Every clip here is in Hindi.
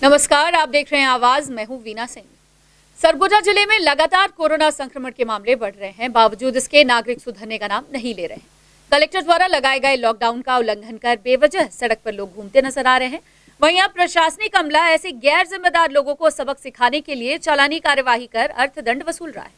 नमस्कार, आप देख रहे हैं आवाज। मैं हूं वीना सिंह। सरगुजा जिले में लगातार कोरोना संक्रमण के मामले बढ़ रहे हैं। बावजूद इसके नागरिक सुधरने का नाम नहीं ले रहे हैं। कलेक्टर द्वारा लगाए गए लॉकडाउन का उल्लंघन कर बेवजह सड़क पर लोग घूमते नजर आ रहे हैं। वहीं अब प्रशासनिक अमला ऐसे गैर जिम्मेदार लोगों को सबक सिखाने के लिए चालानी कार्यवाही कर अर्थदंड वसूल रहा है।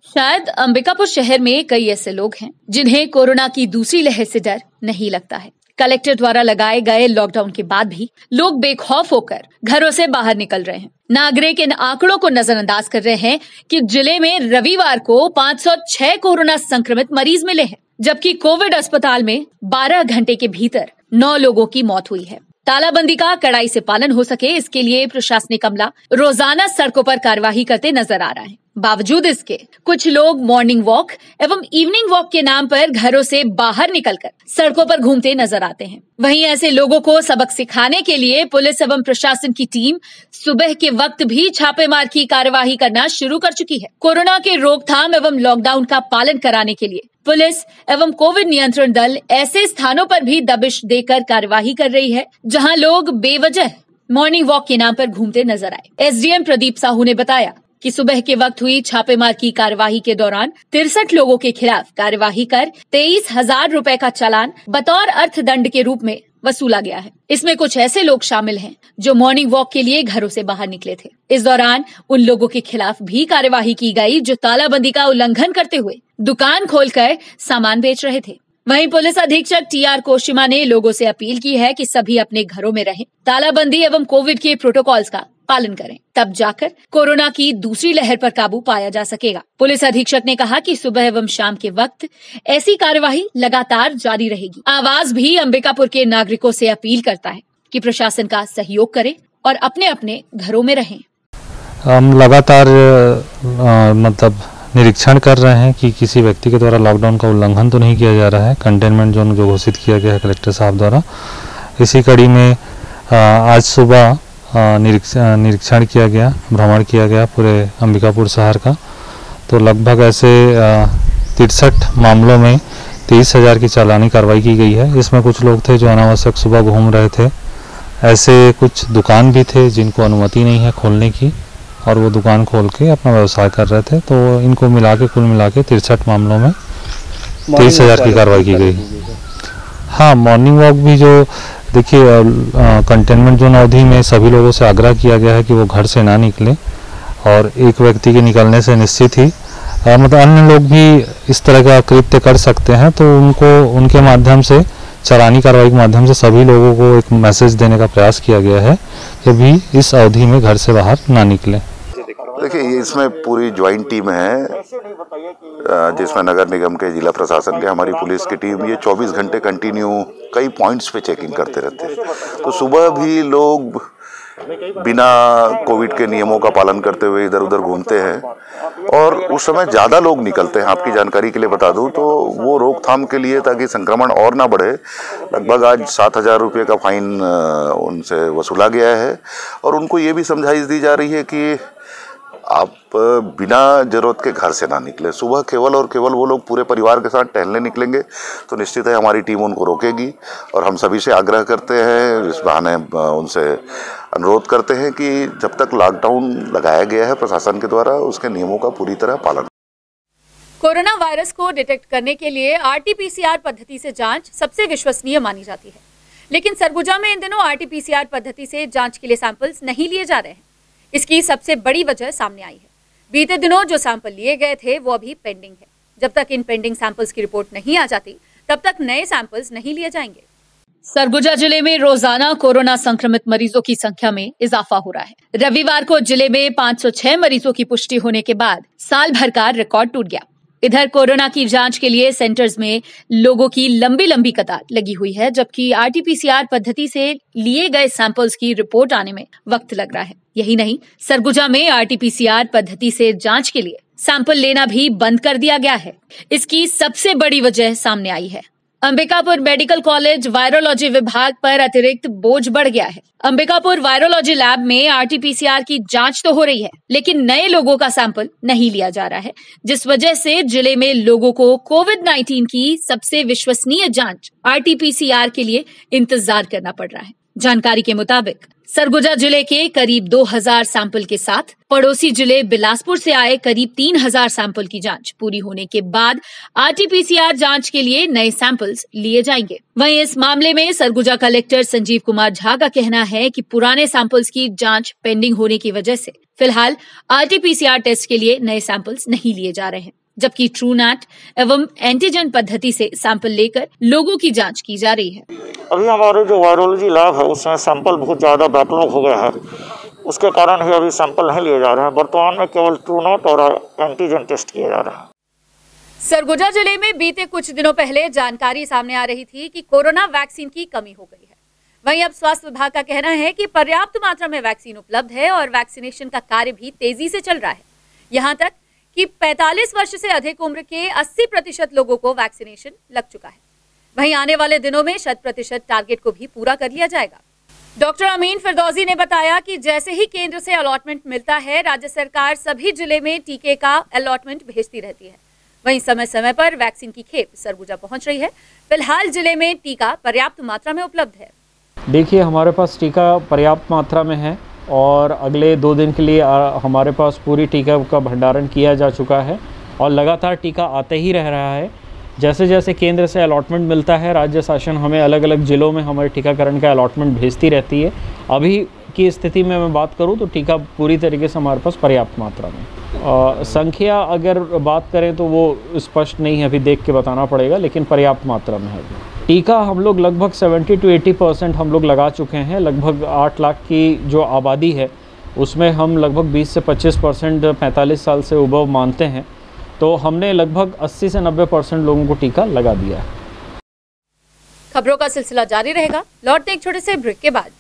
शायद अंबिकापुर शहर में कई ऐसे लोग हैं जिन्हें कोरोना की दूसरी लहर से डर नहीं लगता है। कलेक्टर द्वारा लगाए गए लॉकडाउन के बाद भी लोग बेखौफ होकर घरों से बाहर निकल रहे हैं। नागरिक इन आंकड़ों को नजरअंदाज कर रहे हैं कि जिले में रविवार को 506 कोरोना संक्रमित मरीज मिले हैं, जबकि कोविड अस्पताल में 12 घंटे के भीतर 9 लोगों की मौत हुई है। तालाबंदी का कड़ाई से पालन हो सके, इसके लिए प्रशासनिक अमला रोजाना सड़कों पर कार्यवाही करते नजर आ रहा है। बावजूद इसके कुछ लोग मॉर्निंग वॉक एवं इवनिंग वॉक के नाम पर घरों से बाहर निकलकर सड़कों पर घूमते नजर आते हैं। वहीं ऐसे लोगों को सबक सिखाने के लिए पुलिस एवं प्रशासन की टीम सुबह के वक्त भी छापेमार की कार्यवाही करना शुरू कर चुकी है। कोरोना के रोकथाम एवं लॉकडाउन का पालन कराने के लिए पुलिस एवं कोविड नियंत्रण दल ऐसे स्थानों पर भी दबिश देकर कार्यवाही कर रही है जहां लोग बेवजह मॉर्निंग वॉक के नाम पर घूमते नजर आए। एसडीएम प्रदीप साहू ने बताया कि सुबह के वक्त हुई छापेमार की कार्यवाही के दौरान 63 लोगों के खिलाफ कार्यवाही कर 23,000 रुपए का चालान बतौर अर्थदंड के रूप में वसूला गया है। इसमें कुछ ऐसे लोग शामिल हैं जो मॉर्निंग वॉक के लिए घरों से बाहर निकले थे। इस दौरान उन लोगों के खिलाफ भी कार्यवाही की गई जो तालाबंदी का उल्लंघन करते हुए दुकान खोलकर सामान बेच रहे थे। वहीं पुलिस अधीक्षक टीआर कोशिमा ने लोगों से अपील की है कि सभी अपने घरों में रहें, तालाबंदी एवं कोविड के प्रोटोकॉल्स का पालन करें, तब जाकर कोरोना की दूसरी लहर पर काबू पाया जा सकेगा। पुलिस अधीक्षक ने कहा कि सुबह एवं शाम के वक्त ऐसी कार्यवाही लगातार जारी रहेगी। आवाज भी अंबिकापुर के नागरिकों से अपील करता है कि प्रशासन का सहयोग करें और अपने अपने घरों में रहें। हम लगातार निरीक्षण कर रहे हैं कि किसी व्यक्ति के द्वारा लॉकडाउन का उल्लंघन तो नहीं किया जा रहा है। कंटेनमेंट जोन जो घोषित किया गया है कलेक्टर साहब द्वारा, इसी कड़ी में आज सुबह निरीक्षण किया गया, भ्रमण किया गया पूरे अंबिकापुर शहर का। तो लगभग ऐसे 63 मामलों में 23,000 की चालानी कार्रवाई की गई है। इसमें कुछ लोग थे जो अनावश्यक सुबह घूम रहे थे। ऐसे कुछ दुकान भी थे जिनको अनुमति नहीं है खोलने की और वो दुकान खोल के अपना व्यवसाय कर रहे थे। तो इनको मिला के कुल मिला के 63 मामलों में 23,000 की कार्रवाई की गई। हाँ, मॉर्निंग वॉक भी जो देखिए कंटेनमेंट जोन अवधि में सभी लोगों से आग्रह किया गया है कि वो घर से ना निकले और एक व्यक्ति के निकलने से निश्चित ही अन्य लोग भी इस तरह का कृत्य कर सकते हैं। तो उनके माध्यम से चालानी कार्रवाई के माध्यम से सभी लोगों को एक मैसेज देने का प्रयास किया गया है कि भी इस अवधि में घर से बाहर ना निकले। देखिए, इसमें पूरी ज्वाइंट टीम है जिसमें नगर निगम के, जिला प्रशासन के, हमारी पुलिस की टीम ये 24 घंटे कंटिन्यू कई पॉइंट्स पे चेकिंग करते रहते हैं। तो सुबह भी लोग बिना कोविड के नियमों का पालन करते हुए इधर उधर घूमते हैं और उस समय ज़्यादा लोग निकलते हैं। आपकी जानकारी के लिए बता दूं तो वो रोकथाम के लिए, ताकि संक्रमण और ना बढ़े, लगभग आज 7,000 रुपये का फाइन उनसे वसूला गया है और उनको ये भी समझाइश दी जा रही है कि आप बिना जरूरत के घर से ना निकले। सुबह केवल और केवल वो लोग पूरे परिवार के साथ टहलने निकलेंगे तो निश्चित है हमारी टीम उनको रोकेगी और हम सभी से आग्रह करते हैं, इस बहाने उनसे अनुरोध करते हैं कि जब तक लॉकडाउन लगाया गया है प्रशासन के द्वारा, उसके नियमों का पूरी तरह पालन। कोरोना वायरस को डिटेक्ट करने के लिए आरटीपीसीआर पद्धति से जांच सबसे विश्वसनीय मानी जाती है, लेकिन सरगुजा में इन दिनों आरटीपीसीआर पद्धति से जांच के लिए सैंपल्स नहीं लिए जा रहे हैं। इसकी सबसे बड़ी वजह सामने आई है। बीते दिनों जो सैंपल लिए गए थे वो अभी पेंडिंग है। जब तक इन पेंडिंग सैंपल्स की रिपोर्ट नहीं आ जाती तब तक नए सैंपल्स नहीं लिए जाएंगे। सरगुजा जिले में रोजाना कोरोना संक्रमित मरीजों की संख्या में इजाफा हो रहा है। रविवार को जिले में 506 मरीजों की पुष्टि होने के बाद साल भर का रिकॉर्ड टूट गया। इधर कोरोना की जांच के लिए सेंटर्स में लोगों की लंबी लंबी कतार लगी हुई है, जबकि आरटीपीसीआर पद्धति से लिए गए सैंपल्स की रिपोर्ट आने में वक्त लग रहा है। यही नहीं, सरगुजा में आरटीपीसीआर पद्धति से जांच के लिए सैंपल लेना भी बंद कर दिया गया है। इसकी सबसे बड़ी वजह सामने आई है। अंबिकापुर मेडिकल कॉलेज वायरोलॉजी विभाग पर अतिरिक्त बोझ बढ़ गया है। अंबिकापुर वायरोलॉजी लैब में आरटीपीसीआर की जांच तो हो रही है, लेकिन नए लोगों का सैंपल नहीं लिया जा रहा है, जिस वजह से जिले में लोगों को कोविड-19 की सबसे विश्वसनीय जांच आरटीपीसीआर के लिए इंतजार करना पड़ रहा है। जानकारी के मुताबिक सरगुजा जिले के करीब 2000 सैंपल के साथ पड़ोसी जिले बिलासपुर से आए करीब 3000 सैंपल की जांच पूरी होने के बाद आरटीपीसीआर जांच के लिए नए सैंपल्स लिए जाएंगे। वहीं इस मामले में सरगुजा कलेक्टर संजीव कुमार झा का कहना है कि पुराने सैंपल्स की जांच पेंडिंग होने की वजह से फिलहाल आरटीपीसीआर टेस्ट के लिए नए सैंपल्स नहीं लिए जा रहे हैं, जबकि ट्रूनैट एवं एंटीजन पद्धति से सैंपल लेकर लोगों की जांच की जा रही है। अभी हमारे जो वायरोलॉजी लैब है उसमें सैंपल बहुत ज़्यादा बैकलॉग हो गया है, उसके कारण ही अभी सैंपल नहीं लिए जा रहे हैं। वर्तमान में केवल ट्रूनैट और एंटीजन टेस्ट किए जा रहे हैं। सरगुजा जिले में बीते कुछ दिनों पहले जानकारी सामने आ रही थी कि कोरोना वैक्सीन की कमी हो गई है। वहीं अब स्वास्थ्य विभाग का कहना है कि पर्याप्त मात्रा में वैक्सीन उपलब्ध है और वैक्सीनेशन का कार्य भी तेजी से चल रहा है। यहाँ तक कि 45 वर्ष से अधिक उम्र के 80% लोगों को वैक्सीनेशन लग चुका है। वहीं आने वाले दिनों में 100% टारगेट को भी पूरा कर लिया जाएगा। डॉक्टर अमीन फिरदौसी ने बताया कि जैसे ही केंद्र से अलॉटमेंट मिलता है, राज्य सरकार सभी जिले में टीके का अलॉटमेंट भेजती रहती है। वहीं समय समय पर वैक्सीन की खेप सरगुजा पहुंच रही है। फिलहाल जिले में टीका पर्याप्त मात्रा में उपलब्ध है। देखिए, हमारे पास टीका पर्याप्त मात्रा में है और अगले 2 दिन के लिए हमारे पास पूरी टीका का भंडारण किया जा चुका है और लगातार टीका आते ही रह रहा है। जैसे जैसे केंद्र से अलॉटमेंट मिलता है, राज्य शासन हमें अलग अलग ज़िलों में हमारे टीकाकरण का अलॉटमेंट भेजती रहती है। अभी की स्थिति में मैं बात करूं तो टीका पूरी तरीके से हमारे पास पर्याप्त मात्रा में। संख्या अगर बात करें तो वो स्पष्ट नहीं है, अभी देख के बताना पड़ेगा, लेकिन पर्याप्त मात्रा में है। टीका हम लोग लगभग 70 to 80% हम लोग लगा चुके हैं। लगभग 8 लाख की जो आबादी है उसमें हम लगभग 20 से 25% 45 साल से उबव मानते हैं, तो हमने लगभग 80 से 90% लोगों को टीका लगा दिया है। खबरों का सिलसिला जारी रहेगा। लौटते एक छोटे से ब्रेक के बाद।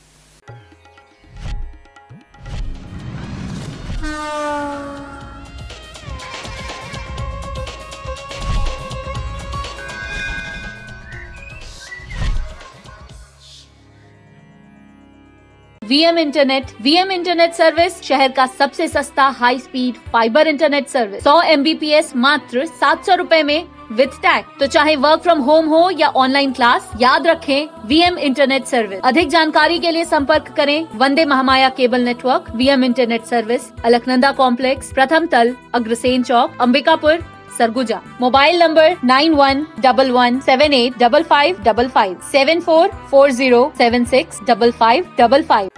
वीएम इंटरनेट सर्विस शहर का सबसे सस्ता high speed fibre internet service. 100 MBPS मात्र 700 रुपए में विद टैग। तो चाहे वर्क फ्रॉम होम हो या ऑनलाइन क्लास, याद रखें वीएम इंटरनेट सर्विस। अधिक जानकारी के लिए संपर्क करें Vande Mahamaya cable network. VM internet service, Alaknanda complex, प्रथम तल, Agrasen Chowk, Ambikapur, Surguja. Mobile number 9111785555 7440765555।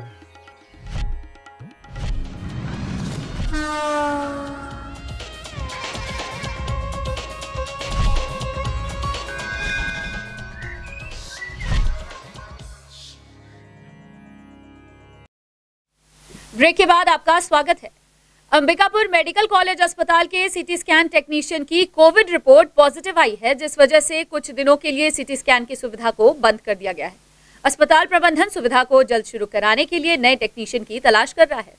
Break के बाद आपका स्वागत है। अंबिकापुर मेडिकल कॉलेज अस्पताल के सीटी स्कैन टेक्नीशियन की कोविड रिपोर्ट पॉजिटिव आई है, जिस वजह से कुछ दिनों के लिए सीटी स्कैन की सुविधा को बंद कर दिया गया है। अस्पताल प्रबंधन सुविधा को जल्द शुरू कराने के लिए नए टेक्नीशियन की तलाश कर रहा है।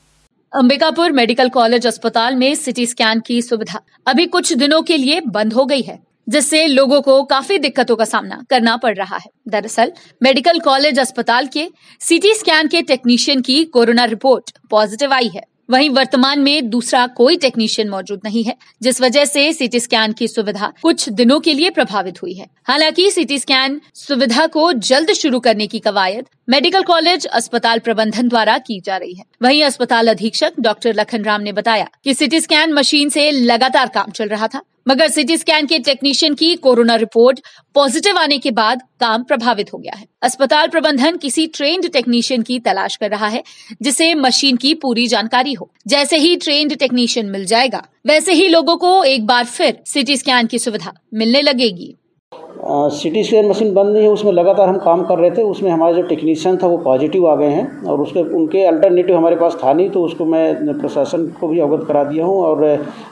अंबिकापुर मेडिकल कॉलेज अस्पताल में सीटी स्कैन की सुविधा अभी कुछ दिनों के लिए बंद हो गई है, जिससे लोगों को काफी दिक्कतों का सामना करना पड़ रहा है। दरअसल मेडिकल कॉलेज अस्पताल के सीटी स्कैन के टेक्नीशियन की कोरोना रिपोर्ट पॉजिटिव आई है। वहीं वर्तमान में दूसरा कोई टेक्नीशियन मौजूद नहीं है, जिस वजह से सीटी स्कैन की सुविधा कुछ दिनों के लिए प्रभावित हुई है। हालांकि सीटी स्कैन सुविधा को जल्द शुरू करने की कवायद मेडिकल कॉलेज अस्पताल प्रबंधन द्वारा की जा रही है। वहीं अस्पताल अधीक्षक डॉक्टर लखन राम ने बताया कि सीटी स्कैन मशीन से लगातार काम चल रहा था, मगर सीटी स्कैन के टेक्नीशियन की कोरोना रिपोर्ट पॉजिटिव आने के बाद काम प्रभावित हो गया है। अस्पताल प्रबंधन किसी ट्रेन्ड टेक्नीशियन की तलाश कर रहा है, जिसे मशीन की पूरी जानकारी हो। जैसे ही ट्रेन्ड टेक्नीशियन मिल जाएगा, वैसे ही लोगों को एक बार फिर सीटी स्कैन की सुविधा मिलने लगेगी। सीटी स्कैन मशीन बंद नहीं है, उसमें लगातार हम काम कर रहे थे। उसमें हमारे जो टेक्नीशियन था वो पॉजिटिव आ गए हैं और उनके अल्टरनेटिव हमारे पास था नहीं, तो उसको मैं प्रशासन को भी अवगत करा दिया हूँ। और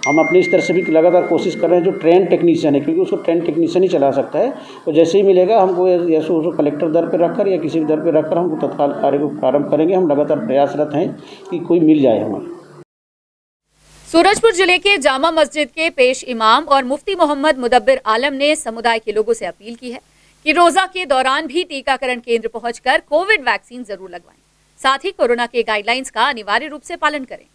हम अपनी इस तरह से भी लगातार कोशिश कर रहे हैं जो ट्रेन टेक्नीशियन है, क्योंकि उसको ट्रेन टेक्नीशियन ही चला सकता है। तो जैसे ही मिलेगा हमको या उसको कलेक्टर दर पर रखकर या किसी भी दर पर रखकर हम तत्काल कार्य को प्रारंभ करेंगे। हम लगातार प्रयासरत हैं कि कोई मिल जाए हमें। सूरजपुर जिले के जामा मस्जिद के पेश इमाम और मुफ्ती मोहम्मद मुदब्बिर आलम ने समुदाय के लोगों से अपील की है कि रोजा के दौरान भी टीकाकरण केंद्र पहुंचकर कोविड वैक्सीन जरूर लगवाएं, साथ ही कोरोना के गाइडलाइंस का अनिवार्य रूप से पालन करें।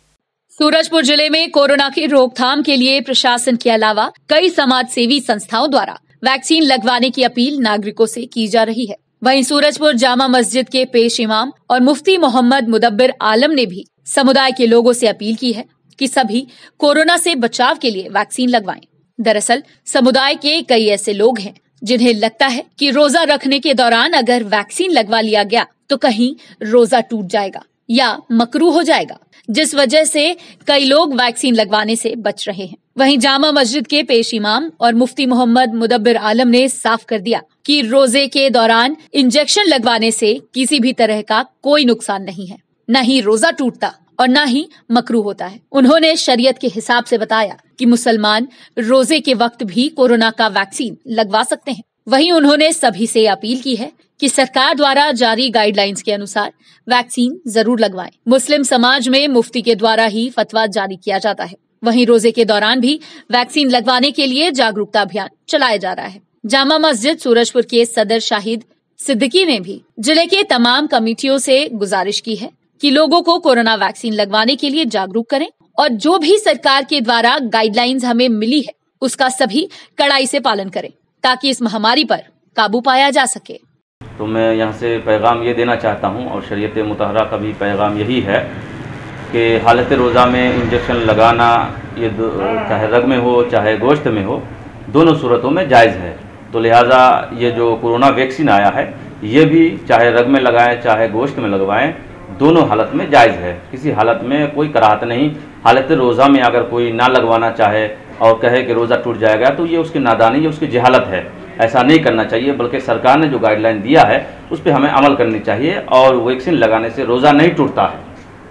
सूरजपुर जिले में कोरोना की रोकथाम के लिए प्रशासन के अलावा कई समाज सेवी संस्थाओं द्वारा वैक्सीन लगवाने की अपील नागरिकों से की जा रही है। वहीं सूरजपुर जामा मस्जिद के पेश इमाम और मुफ्ती मोहम्मद मुदब्बिर आलम ने भी समुदाय के लोगों से अपील की है कि सभी कोरोना से बचाव के लिए वैक्सीन लगवाएं। दरअसल समुदाय के कई ऐसे लोग हैं जिन्हें लगता है कि रोजा रखने के दौरान अगर वैक्सीन लगवा लिया गया तो कहीं रोजा टूट जाएगा या मकरूह हो जाएगा, जिस वजह से कई लोग वैक्सीन लगवाने से बच रहे हैं। वहीं जामा मस्जिद के पेश इमाम और मुफ्ती मोहम्मद मुदब्बिर आलम ने साफ कर दिया कि रोजे के दौरान इंजेक्शन लगवाने से किसी भी तरह का कोई नुकसान नहीं है, न ही रोजा टूटता और न ही मकरूह होता है। उन्होंने शरीयत के हिसाब से बताया कि मुसलमान रोजे के वक्त भी कोरोना का वैक्सीन लगवा सकते हैं। वहीं उन्होंने सभी से अपील की है कि सरकार द्वारा जारी गाइडलाइंस के अनुसार वैक्सीन जरूर लगवाएं। मुस्लिम समाज में मुफ्ती के द्वारा ही फतवा जारी किया जाता है। वहीं रोजे के दौरान भी वैक्सीन लगवाने के लिए जागरूकता अभियान चलाया जा रहा है। जामा मस्जिद सूरजपुर के सदर शाहिद सिद्दीकी ने भी जिले के तमाम कमेटियों से गुजारिश की है कि लोगों को कोरोना वैक्सीन लगवाने के लिए जागरूक करें और जो भी सरकार के द्वारा गाइडलाइंस हमें मिली है उसका सभी कड़ाई से पालन करें ताकि इस महामारी पर काबू पाया जा सके। तो मैं यहाँ से पैगाम ये देना चाहता हूँ और शरीयत मुतहरा का भी पैगाम यही है कि हालत रोज़ा में इंजेक्शन लगाना ये चाहे रग में हो चाहे गोश्त में हो, दोनों सूरतों में जायज़ है। तो लिहाजा ये जो कोरोना वैक्सीन आया है ये भी चाहे रग में लगाएं चाहे गोश्त में लगवाएं, दोनों हालत में जायज़ है। किसी हालत में कोई कराहत नहीं। हालत रोज़ा में अगर कोई ना लगवाना चाहे और कहे कि रोज़ा टूट जाएगा तो ये उसकी नादानी, ये उसकी जहालत है। ऐसा नहीं करना चाहिए, बल्कि सरकार ने जो गाइडलाइन दिया है उस पर हमें अमल करनी चाहिए। और वैक्सीन लगाने से रोज़ा नहीं टूटता है,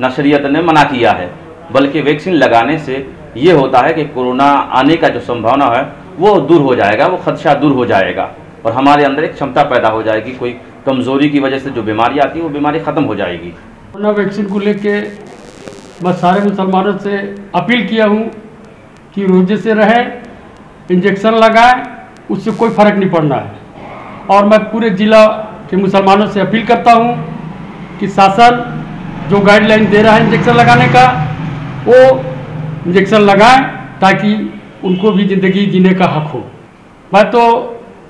ना शरीयत ने मना किया है, बल्कि वैक्सीन लगाने से ये होता है कि कोरोना आने का जो संभावना है वो दूर हो जाएगा, वो खदशा दूर हो जाएगा और हमारे अंदर एक क्षमता पैदा हो जाएगी। कोई कमज़ोरी की वजह से जो बीमारी आती है वो बीमारी ख़त्म हो जाएगी। कोरोना वैक्सीन को लेके मैं सारे मुसलमानों से अपील किया हूँ कि रोजे से रहे, इंजेक्शन लगाएं, उससे कोई फ़र्क नहीं पड़ना है। और मैं पूरे ज़िला के मुसलमानों से अपील करता हूँ कि शासन जो गाइडलाइन दे रहा है इंजेक्शन लगाने का, वो इंजेक्शन लगाएं ताकि उनको भी ज़िंदगी जीने का हक हो। मैं तो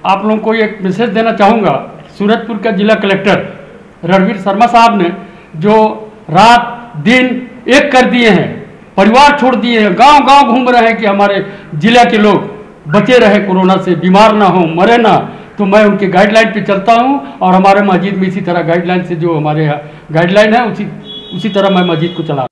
आप लोगों को एक मैसेज देना चाहूँगा। सूरजपुर का जिला कलेक्टर रणवीर शर्मा साहब ने जो रात दिन एक कर दिए हैं, परिवार छोड़ दिए हैं, गांव-गांव घूम रहे हैं कि हमारे जिला के लोग बचे रहे कोरोना से, बीमार ना हो, मरे ना। तो मैं उनके गाइडलाइन पे चलता हूं और हमारे मस्जिद में इसी तरह गाइडलाइन से जो हमारे गाइडलाइन है उसी तरह मैं मस्जिद को चला।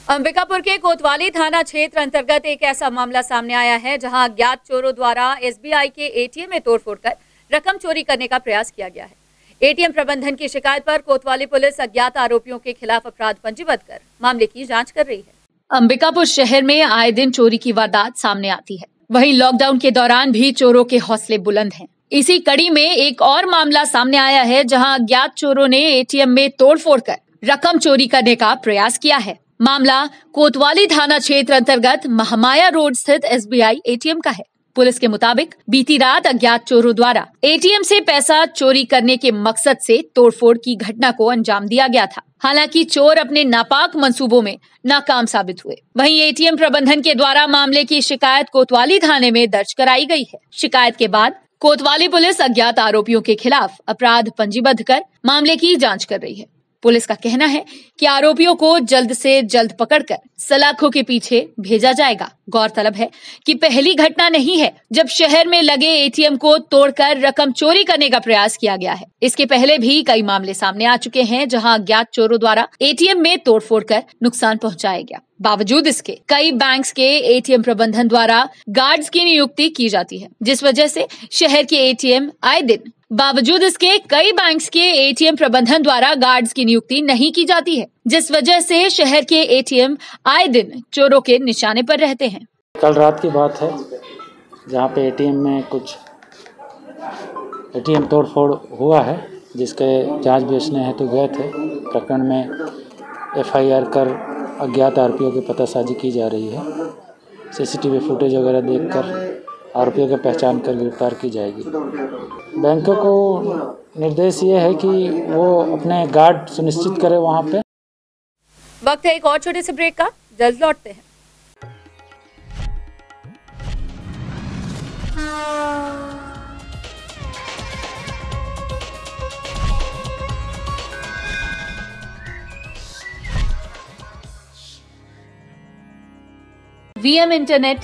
अंबिकापुर के कोतवाली थाना क्षेत्र अंतर्गत एक ऐसा मामला सामने आया है जहां अज्ञात चोरों द्वारा एसबीआई के एटीएम में तोड़फोड़ कर रकम चोरी करने का प्रयास किया गया है। एटीएम प्रबंधन की शिकायत पर कोतवाली पुलिस अज्ञात आरोपियों के खिलाफ अपराध पंजीबद्ध कर मामले की जांच कर रही है। अंबिकापुर शहर में आए दिन चोरी की वारदात सामने आती है, वहीं लॉकडाउन के दौरान भी चोरों के हौसले बुलंद हैं। इसी कड़ी में एक और मामला सामने आया है जहां अज्ञात चोरों ने एटीएम में तोड़फोड़ कर रकम चोरी करने का प्रयास किया है। मामला कोतवाली थाना क्षेत्र अंतर्गत महामाया रोड स्थित एसबीआई एटीएम का है। पुलिस के मुताबिक बीती रात अज्ञात चोरों द्वारा एटीएम से पैसा चोरी करने के मकसद से तोड़फोड़ की घटना को अंजाम दिया गया था। हालांकि चोर अपने नापाक मंसूबों में नाकाम साबित हुए। वहीं एटीएम प्रबंधन के द्वारा मामले की शिकायत कोतवाली थाने में दर्ज कराई गई है। शिकायत के बाद कोतवाली पुलिस अज्ञात आरोपियों के खिलाफ अपराध पंजीबद्ध कर मामले की जांच कर रही है। पुलिस का कहना है कि आरोपियों को जल्द से जल्द पकड़कर सलाखों के पीछे भेजा जाएगा। गौरतलब है कि पहली घटना नहीं है जब शहर में लगे एटीएम को तोड़कर रकम चोरी करने का प्रयास किया गया है। इसके पहले भी कई मामले सामने आ चुके हैं जहां अज्ञात चोरों द्वारा एटीएम में तोड़फोड़ कर नुकसान पहुंचाया गया। बावजूद इसके कई बैंक्स के एटीएम प्रबंधन द्वारा गार्ड्स की नियुक्ति की जाती है, जिस वजह से शहर के एटीएम आए दिन बावजूद इसके कई बैंक्स के एटीएम प्रबंधन द्वारा गार्ड्स की नियुक्ति नहीं की जाती है, जिस वजह से शहर के एटीएम आए दिन चोरों के निशाने पर रहते हैं। कल रात की बात है जहां पे एटीएम में कुछ एटीएम तोड़फोड़ हुआ है, जिसके जांच बेचने हेतु गए थे। प्रकरण में एफआईआर कर अज्ञात आरोपियों की पतासाजी की जा रही है। सीसीटीवी फुटेज वगैरह देखकर आरोपियों की पहचान कर गिरफ्तार की जाएगी। बैंकों को निर्देश ये है कि वो अपने गार्ड सुनिश्चित करें वहाँ पे। वक्त है एक और छोटे से ब्रेक का, जल्द लौटते हैं। VM इंटरनेट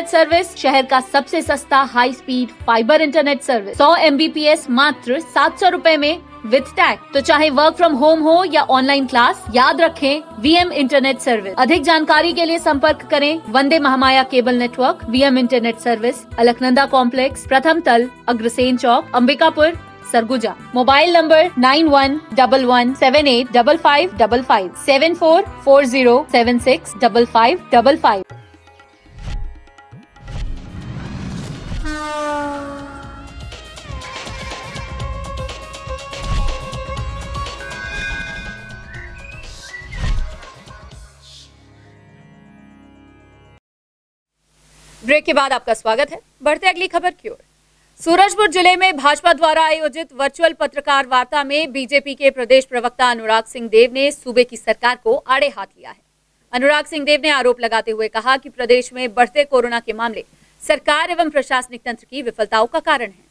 सर्विस, शहर का सबसे सस्ता high speed fibre internet service. 100 Mbps मात्र 700 रुपए में विद टैग। तो चाहे वर्क फ्रॉम होम हो या ऑनलाइन क्लास, याद रखें VM इंटरनेट सर्विस। अधिक जानकारी के लिए संपर्क करें Vande Mahamaya cable network, VM internet service, Alaknanda complex, प्रथम तल, Agrasen Chowk, Ambikapur, Surguja. Mobile number 9111785555 7440765555। Break के बाद आपका स्वागत है। बढ़ते अगली खबर की ओर। सूरजपुर जिले में भाजपा द्वारा आयोजित वर्चुअल पत्रकार वार्ता में बीजेपी के प्रदेश प्रवक्ता अनुराग सिंह देव ने सूबे की सरकार को आड़े हाथ लिया है। अनुराग सिंह देव ने आरोप लगाते हुए कहा कि प्रदेश में बढ़ते कोरोना के मामले सरकार एवं प्रशासनिक तंत्र की विफलताओं का कारण है।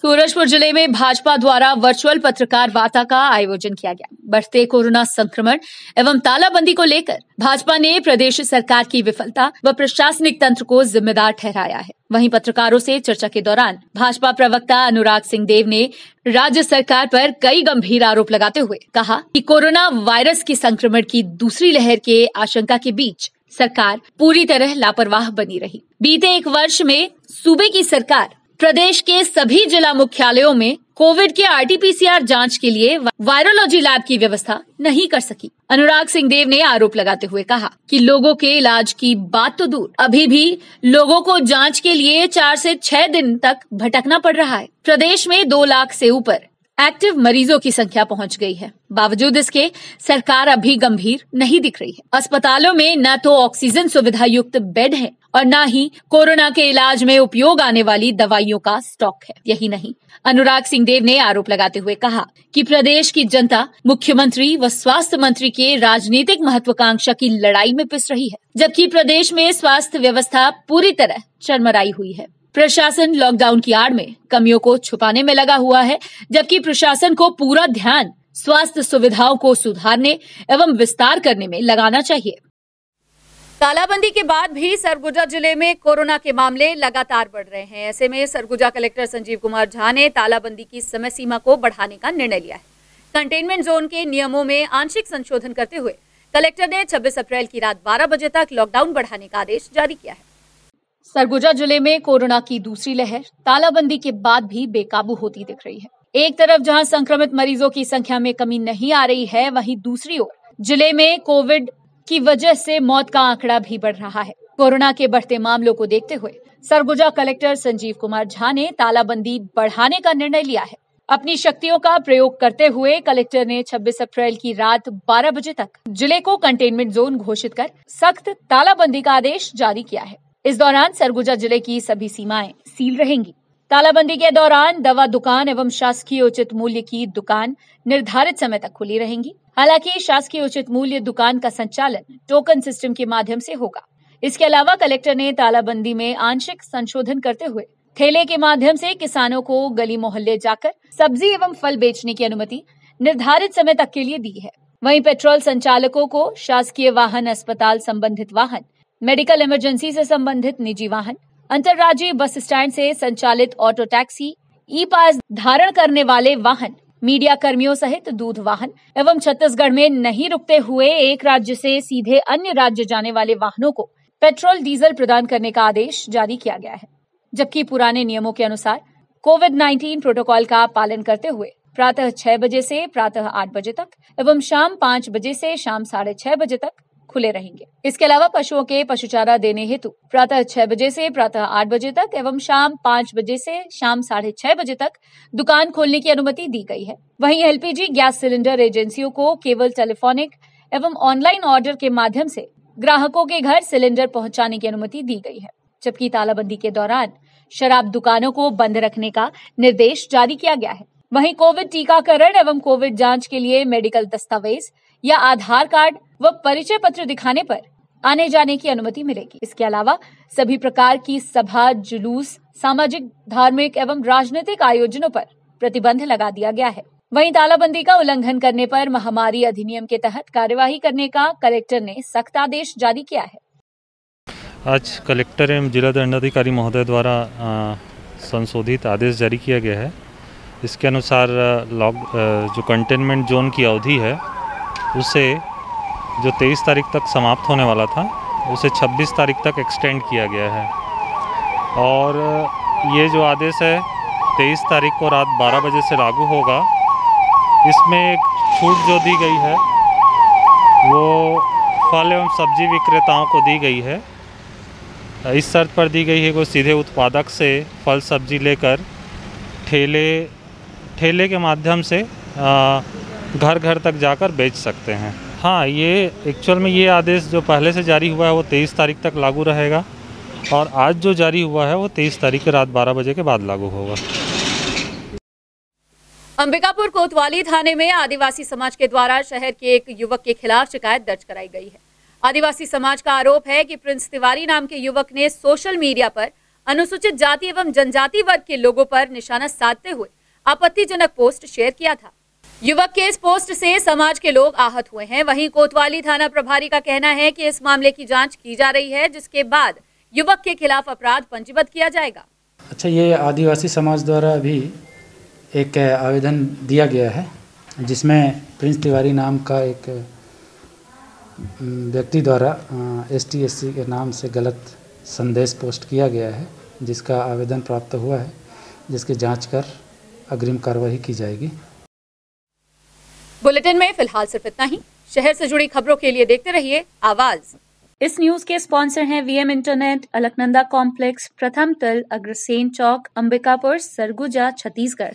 सूरजपुर जिले में भाजपा द्वारा वर्चुअल पत्रकार वार्ता का आयोजन किया गया। बढ़ते कोरोना संक्रमण एवं तालाबंदी को लेकर भाजपा ने प्रदेश सरकार की विफलता व प्रशासनिक तंत्र को जिम्मेदार ठहराया है। वहीं पत्रकारों से चर्चा के दौरान भाजपा प्रवक्ता अनुराग सिंह देव ने राज्य सरकार पर कई गंभीर आरोप लगाते हुए कहा कि कोरोना वायरस की संक्रमण की दूसरी लहर के आशंका के बीच सरकार पूरी तरह लापरवाह बनी रही। बीते एक वर्ष में सूबे की सरकार प्रदेश के सभी जिला मुख्यालयों में कोविड के RT-PCR जांच के लिए वायरोलॉजी लैब की व्यवस्था नहीं कर सकी। अनुराग सिंह देव ने आरोप लगाते हुए कहा कि लोगों के इलाज की बात तो दूर, अभी भी लोगों को जांच के लिए 4 से 6 दिन तक भटकना पड़ रहा है। प्रदेश में 2 लाख से ऊपर एक्टिव मरीजों की संख्या पहुंच गई है। बावजूद इसके सरकार अभी गंभीर नहीं दिख रही है। अस्पतालों में न तो ऑक्सीजन सुविधा युक्त बेड है और न ही कोरोना के इलाज में उपयोग आने वाली दवाइयों का स्टॉक है। यही नहीं, अनुराग सिंह देव ने आरोप लगाते हुए कहा कि प्रदेश की जनता मुख्यमंत्री व स्वास्थ्य मंत्री के राजनीतिक महत्वाकांक्षा की लड़ाई में पिस रही है, जबकि प्रदेश में स्वास्थ्य व्यवस्था पूरी तरह चरमराई हुई है। प्रशासन लॉकडाउन की आड़ में कमियों को छुपाने में लगा हुआ है, जबकि प्रशासन को पूरा ध्यान स्वास्थ्य सुविधाओं को सुधारने एवं विस्तार करने में लगाना चाहिए। तालाबंदी के बाद भी सरगुजा जिले में कोरोना के मामले लगातार बढ़ रहे हैं। ऐसे में सरगुजा कलेक्टर संजीव कुमार झा ने तालाबंदी की समय सीमा को बढ़ाने का निर्णय लिया है। कंटेनमेंट जोन के नियमों में आंशिक संशोधन करते हुए कलेक्टर ने 26 अप्रैल की रात 12 बजे तक लॉकडाउन बढ़ाने का आदेश जारी किया है। सरगुजा जिले में कोरोना की दूसरी लहर तालाबंदी के बाद भी बेकाबू होती दिख रही है। एक तरफ जहां संक्रमित मरीजों की संख्या में कमी नहीं आ रही है, वहीं दूसरी ओर जिले में कोविड की वजह से मौत का आंकड़ा भी बढ़ रहा है। कोरोना के बढ़ते मामलों को देखते हुए सरगुजा कलेक्टर संजीव कुमार झा ने तालाबंदी बढ़ाने का निर्णय लिया है। अपनी शक्तियों का प्रयोग करते हुए कलेक्टर ने 26 अप्रैल की रात 12 बजे तक जिले को कंटेनमेंट जोन घोषित कर सख्त तालाबंदी का आदेश जारी किया है। इस दौरान सरगुजा जिले की सभी सीमाएं सील रहेंगी। तालाबंदी के दौरान दवा दुकान एवं शासकीय उचित मूल्य की दुकान निर्धारित समय तक खुली रहेंगी। हालांकि शासकीय उचित मूल्य दुकान का संचालन टोकन सिस्टम के माध्यम से होगा। इसके अलावा कलेक्टर ने तालाबंदी में आंशिक संशोधन करते हुए ठेले के माध्यम से किसानों को गली मोहल्ले जाकर सब्जी एवं फल बेचने की अनुमति निर्धारित समय तक के लिए दी है। वहीं पेट्रोल संचालकों को शासकीय वाहन, अस्पताल संबंधित वाहन, मेडिकल इमरजेंसी से संबंधित निजी वाहन, अंतर्राज्यीय बस स्टैंड से संचालित ऑटो टैक्सी, ई पास धारण करने वाले वाहन, मीडिया कर्मियों सहित दूध वाहन एवं छत्तीसगढ़ में नहीं रुकते हुए एक राज्य से सीधे अन्य राज्य जाने वाले वाहनों को पेट्रोल डीजल प्रदान करने का आदेश जारी किया गया है। जबकि पुराने नियमों के अनुसार कोविड-19 प्रोटोकॉल का पालन करते हुए प्रातः 6 बजे से प्रातः 8 बजे तक एवं शाम 5 बजे से शाम 6:30 बजे तक खुले रहेंगे। इसके अलावा पशुओं के पशुचारा देने हेतु प्रातः 6 बजे से प्रातः 8 बजे तक एवं शाम 5 बजे से शाम 6:30 बजे तक दुकान खोलने की अनुमति दी गई है। वहीं एलपीजी गैस सिलेंडर एजेंसियों को केवल टेलीफोनिक एवं ऑनलाइन ऑर्डर के माध्यम से ग्राहकों के घर सिलेंडर पहुंचाने की अनुमति दी गई है। जबकि तालाबंदी के दौरान शराब दुकानों को बंद रखने का निर्देश जारी किया गया है। वहीं कोविड टीकाकरण एवं कोविड जांच के लिए मेडिकल दस्तावेज या आधार कार्ड व परिचय पत्र दिखाने पर आने जाने की अनुमति मिलेगी। इसके अलावा सभी प्रकार की सभा, जुलूस, सामाजिक, धार्मिक एवं राजनीतिक आयोजनों पर प्रतिबंध लगा दिया गया है। वहीं तालाबंदी का उल्लंघन करने पर महामारी अधिनियम के तहत कार्यवाही करने का कलेक्टर ने सख्त आदेश जारी किया है। आज कलेक्टर एवं जिला दंडाधिकारी महोदय द्वारा संशोधित आदेश जारी किया गया है। इसके अनुसार जो कंटेनमेंट जोन की अवधि है उसे जो 23 तारीख तक समाप्त होने वाला था उसे 26 तारीख तक एक्सटेंड किया गया है। और ये जो आदेश है 23 तारीख को रात 12 बजे से लागू होगा। इसमें एक छूट जो दी गई है वो फल एवं सब्जी विक्रेताओं को दी गई है। इस शर्त पर दी गई है कि वो सीधे उत्पादक से फल सब्जी लेकर ठेले के माध्यम से घर घर तक जाकर बेच सकते हैं। हाँ, ये एक्चुअल में ये आदेश जो पहले से जारी हुआ है वो 23 तारीख तक लागू रहेगा और आज जो जारी हुआ है वो 23 तारीख के रात 12 बजे के बाद लागू होगा। अंबिकापुर कोतवाली थाने में आदिवासी समाज के द्वारा शहर के एक युवक के खिलाफ शिकायत दर्ज कराई गई है। आदिवासी समाज का आरोप है कि प्रिंस तिवारी नाम के युवक ने सोशल मीडिया पर अनुसूचित जाति एवं जनजाति वर्ग के लोगों पर निशाना साधते हुए आपत्तिजनक पोस्ट शेयर किया था। युवक के इस पोस्ट से समाज के लोग आहत हुए हैं। वहीं कोतवाली थाना प्रभारी का कहना है कि इस मामले की जांच की जा रही है, जिसके बाद युवक के खिलाफ अपराध पंजीबद्ध किया जाएगा। अच्छा, ये आदिवासी समाज द्वारा अभी एक आवेदन दिया गया है जिसमें प्रिंस तिवारी नाम का एक व्यक्ति द्वारा ST/SC के नाम से गलत संदेश पोस्ट किया गया है, जिसका आवेदन प्राप्त हुआ है, जिसकी जांच कर अग्रिम कार्रवाई की जाएगी। बुलेटिन में फिलहाल सिर्फ इतना ही। शहर से जुड़ी खबरों के लिए देखते रहिए आवाज। इस न्यूज के स्पॉन्सर हैं VM इंटरनेट, अलकनंदा कॉम्प्लेक्स, प्रथम तल, अग्रसेन चौक, अंबिकापुर, सरगुजा, छत्तीसगढ़।